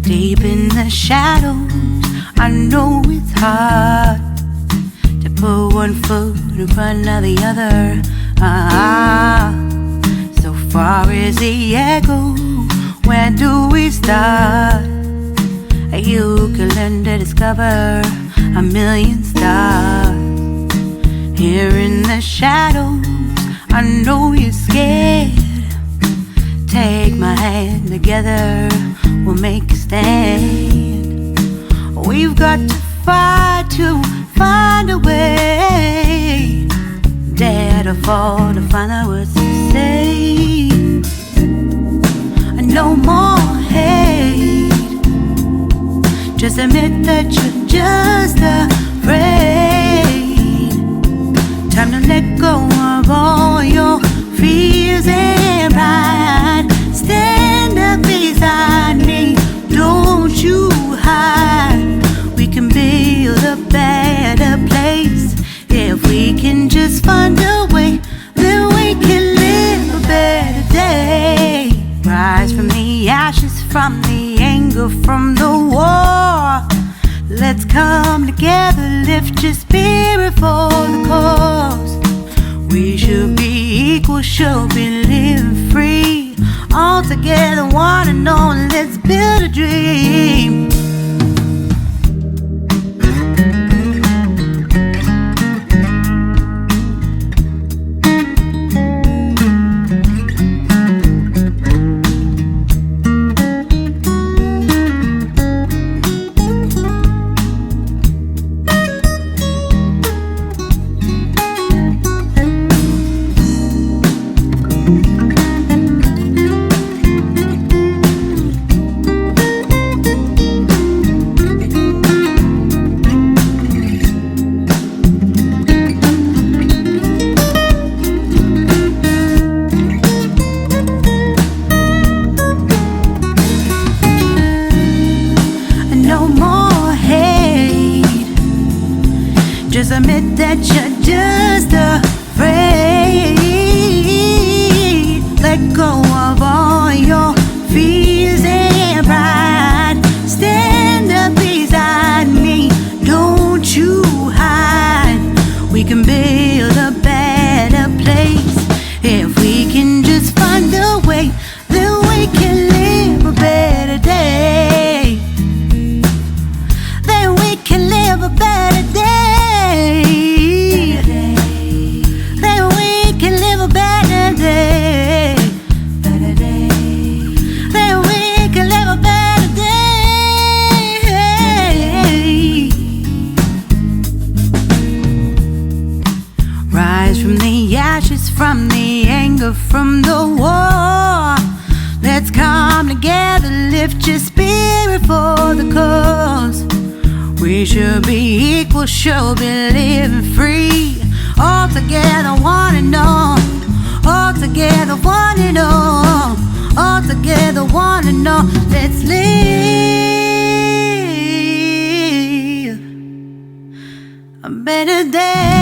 Deep in the shadows, I know it's hard to put one foot in front of the other. So far as the echo, where do we start? You can learn to discover a million stars. Here in the shadows, I know you're scared. Take my hand, together we'll make a stand. We've got to fight to find a way. Dare to fall to find out what to say. No more hate. Just admit that you're just afraid. Time to let go of all your fears and pride. Stand up beside me, don't you hide. We can build a better place. If we can just find a way, then we can live a better day. Rise from the ashes, from the anger, from the war. Let's come together, lift your spirit for the cause. We should be equal, should be living free. All together, one and all, let's build a dream. Just admit that you're just afraid. Let go of all your fears and pride. Stand up beside me, don't you hide. We can build a better place. If we can just find a way, then we can live a better day. Then we can live a better day. Then we can live a better day. Then we can live a better day. Rise from the ashes, from the anger, from the war. Let's come together, lift your spirit for the cause. We should be equal, should be living free. All together, one and all. All together, one and all. All together, one and all. Let's live a better day.